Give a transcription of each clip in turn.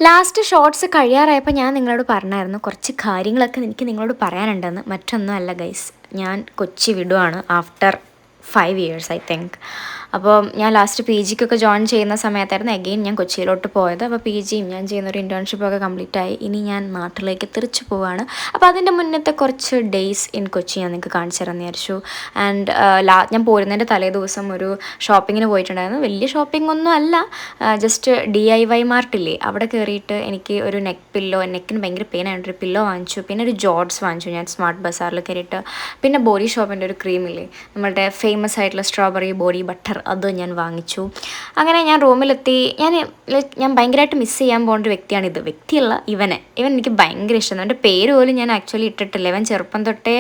Last shorts കഴിയാറായപ്പോൾ ഞാൻ നിങ്ങളോട് പറഞ്ഞായിരുന്നു കുറച്ച് കാര്യങ്ങളൊക്കെ എനിക്ക് നിങ്ങളോട് പറയാനുണ്ടെന്ന്. മറ്റൊന്നും അല്ല ഗൈസ്, ഞാൻ കൊച്ചി വിടുവാണ് ആഫ്റ്റർ 5 years ഐ തിങ്ക്. അപ്പോൾ ഞാൻ ലാസ്റ്റ് പി ജിക്കൊക്കെ ജോയിൻ ചെയ്യുന്ന സമയത്തായിരുന്നു അഗെയിൻ ഞാൻ കൊച്ചിയിലോട്ട് പോയത്. അപ്പോൾ പി ജിയും ഞാൻ ചെയ്യുന്നൊരു ഇൻറ്റേൺഷിപ്പൊക്കെ കംപ്ലീറ്റ് ആയി. ഇനി ഞാൻ നാട്ടിലേക്ക് തിരിച്ചു പോവാണ്. അപ്പോൾ അതിൻ്റെ മുന്നത്തെ കുറച്ച് ഡേയ്സ് ഇൻ കൊച്ചി ഞാൻ നിങ്ങൾക്ക് കാണിച്ചു തരാമെന്ന് വിചാരിച്ചു. ആൻഡ് ഞാൻ പോരുന്നതിൻ്റെ തലേ ദിവസം ഒരു ഷോപ്പിങ്ങിന് പോയിട്ടുണ്ടായിരുന്നു. വലിയ ഷോപ്പിംഗ് ഒന്നും അല്ല, ജസ്റ്റ് DIY മാർട്ടില്ലേ അവിടെ കയറിയിട്ട് എനിക്ക് ഒരു നെക്കിന് ഭയങ്കര പെയിനായിട്ടൊരു പില്ലോ വാങ്ങിച്ചു. പിന്നെ ഒരു ജോർഡ്സ് വാങ്ങിച്ചു ഞാൻ സ്മാർട്ട് ബസാറിൽ കയറിയിട്ട്. പിന്നെ ബോഡി ഷോപ്പിൻ്റെ ഒരു ക്രീമില്ലേ, നമ്മളുടെ ഫേമസ് ആയിട്ടുള്ള സ്ട്രോബെറി ബോഡി ബട്ടർ, അത് ഞാൻ വാങ്ങിച്ചു. അങ്ങനെ ഞാൻ റൂമിലെത്തി. ഞാൻ ഭയങ്കരമായിട്ട് മിസ് ചെയ്യാൻ പോകുന്ന ഒരു വ്യക്തിയല്ല ഇവൻ എനിക്ക് ഭയങ്കര ഇഷ്ടമാണ്. അവൻ്റെ പേര് പോലും ഞാൻ ആക്ച്വലി ഇട്ടിട്ടില്ല. ഇവൻ ചെറുപ്പം തൊട്ടേ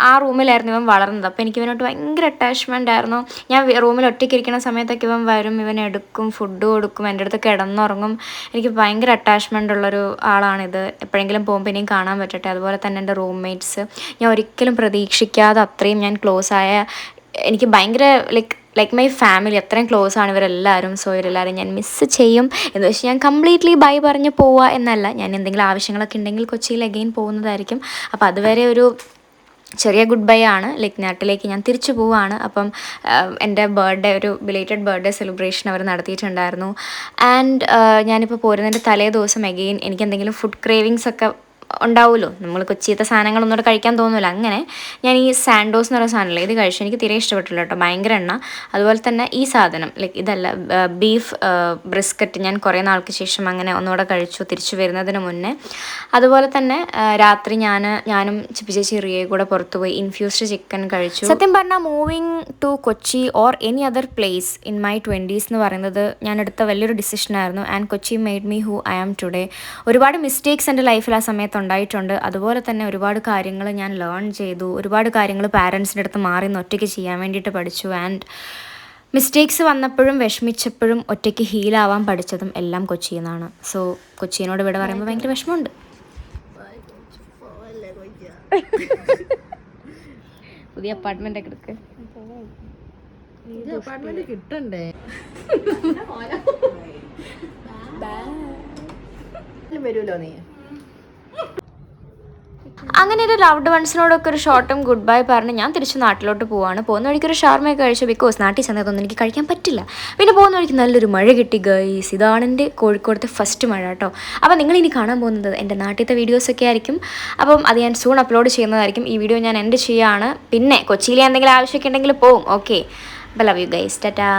ആ റൂമിലായിരുന്നു ഇവൻ വളർന്നത്. അപ്പോൾ എനിക്ക് ഇവനോട്ട് ഭയങ്കര അറ്റാച്ച്മെൻ്റ് ആയിരുന്നു. ഞാൻ റൂമിൽ ഒറ്റയ്ക്ക് ഇരിക്കുന്ന സമയത്തൊക്കെ ഇവൻ വരും, ഇവൻ എടുക്കും, ഫുഡ് കൊടുക്കും, എൻ്റെ അടുത്ത് കിടന്നുറങ്ങും. എനിക്ക് ഭയങ്കര അറ്റാച്ച്മെൻ്റ് ഉള്ളൊരു ആളാണിത്. എപ്പോഴെങ്കിലും പോകുമ്പോൾ ഇനിയും കാണാൻ പറ്റട്ടെ. അതുപോലെ തന്നെ എൻ്റെ റൂംമേറ്റ്സ്, ഞാൻ ഒരിക്കലും പ്രതീക്ഷിക്കാതെ അത്രയും ഞാൻ ക്ലോസ് ആയ, എനിക്ക് ഭയങ്കര ലൈക്ക് മൈ ഫാമിലി, അത്രയും ക്ലോസ് ആണ് ഇവരെല്ലാവരും. സോ ഇവരെല്ലാവരും ഞാൻ മിസ്സ് ചെയ്യും. എന്ന് വെച്ചാൽ ഞാൻ കംപ്ലീറ്റ്ലി ബൈ പറഞ്ഞ് പോവുക എന്നല്ല, ഞാൻ എന്തെങ്കിലും ആവശ്യങ്ങളൊക്കെ ഉണ്ടെങ്കിൽ കൊച്ചിയിൽ അഗെയിൻ പോകുന്നതായിരിക്കും. അപ്പോൾ അതുവരെ ഒരു ചെറിയ ഗുഡ് ബൈ ആണ്. നാട്ടിലേക്ക് ഞാൻ തിരിച്ചു പോവുകയാണ്. അപ്പം എൻ്റെ ഒരു ബിലേറ്റഡ് ബർത്ത്ഡേ സെലിബ്രേഷൻ അവർ നടത്തിയിട്ടുണ്ടായിരുന്നു. ആൻഡ് ഞാനിപ്പോൾ പോരുന്നതിൻ്റെ തലേ ദിവസം അഗെയിൻ എനിക്ക് എന്തെങ്കിലും ഫുഡ് ക്രേവിങ്സ് ഒക്കെ ഉണ്ടാവുമല്ലോ, നമ്മൾ കൊച്ചിയത്തെ സാധനങ്ങളൊന്നും കൂടെ കഴിക്കാൻ തോന്നില്ല. അങ്ങനെ ഞാൻ ഈ സാൻഡോസ് എന്ന് പറയുന്ന സാധനമില്ല, ഇത് കഴിച്ചു. എനിക്ക് തീരെ ഇഷ്ടപ്പെട്ടില്ല കേട്ടോ, ഭയങ്കര എണ്ണ. അതുപോലെ തന്നെ ഈ സാധനം ഇതല്ല, ബീഫ് ബ്രിസ്ക്കറ്റ് ഞാൻ കുറേ നാൾക്ക് ശേഷം അങ്ങനെ ഒന്നുകൂടെ കഴിച്ചു തിരിച്ചു വരുന്നതിന് മുന്നേ. അതുപോലെ തന്നെ രാത്രി ഞാനും ചേച്ചി റിയയും കൂടെ പുറത്തുപോയി ഇൻഫ്യൂസ്ഡ് ചിക്കൻ കഴിച്ചു. സത്യം പറഞ്ഞാൽ moving to Kochi or any other place in my 20s എന്ന് പറയുന്നത് ഞാൻ എടുത്ത വലിയൊരു ഡിസിഷനായിരുന്നു. And Kochi made me who I am today. ഒരുപാട് മിസ്റ്റേക്സ് എൻ്റെ ലൈഫിൽ ആ സമയത്ത് ഉണ്ടായിട്ടുണ്ട്. അതുപോലെ തന്നെ ഒരുപാട് കാര്യങ്ങൾ ഞാൻ ലേൺ ചെയ്തു. ഒരുപാട് കാര്യങ്ങൾ പാരൻസിൻ്റെ അടുത്ത് മാറി നിന്ന് ഒറ്റയ്ക്ക് ചെയ്യാൻ വേണ്ടിയിട്ട് പഠിച്ചു. ആൻഡ് മിസ്റ്റേക്സ് വന്നപ്പോഴും വിഷമിച്ചപ്പോഴും ഒറ്റയ്ക്ക് ഹീലാവാൻ പഠിച്ചതും എല്ലാം കൊച്ചിയിൽ നിന്നാണ്. സോ കൊച്ചിയിനോട് ഇവിടെ പറയുമ്പോൾ ഭയങ്കര വിഷമമുണ്ട്. പുതിയ അപ്പാർട്ട്മെന്റ് ഒക്കെ എടുക്ക്, കിട്ടണ്ടേ? വരുമല്ലോ നീ. അങ്ങനെ ഒരു ലവ്ഡ് വൺസിനോടൊക്കെ ഒരു ഷോർട്ടും ഗുഡ് ബൈ പറഞ്ഞ് ഞാൻ തിരിച്ച് നാട്ടിലോട്ട് പോവാണ്. പോകുന്ന വഴിക്ക് ഒരു ഷാർമയൊക്കെ കഴിച്ചു. ബിക്കോസ് നാട്ടിൽ ചെന്നതൊന്നും എനിക്ക് കഴിക്കാൻ പറ്റില്ല. പിന്നെ പോകുന്ന വഴിക്ക് നല്ലൊരു മഴ കിട്ടി ഗൈസ്. ഇതാണ് എൻ്റെ കോഴിക്കോടത്തെ ഫസ്റ്റ് മഴ കേട്ടോ. അപ്പോൾ നിങ്ങളിനി കാണാൻ പോകുന്നത് എൻ്റെ നാട്ടിലത്തെ വീഡിയോസൊക്കെ ആയിരിക്കും. അപ്പം അത് ഞാൻ സൂൺ അപ്ലോഡ് ചെയ്യുന്നതായിരിക്കും. ഈ വീഡിയോ ഞാൻ എൻഡ് ചെയ്യുകയാണ്. പിന്നെ കൊച്ചിയിലെ എന്തെങ്കിലും ആവശ്യമൊക്കെ ഉണ്ടെങ്കിൽ പോവും. ഓക്കെ, അപ്പോൾ ലവ് യു ഗൈസ്, ടാറ്റാ.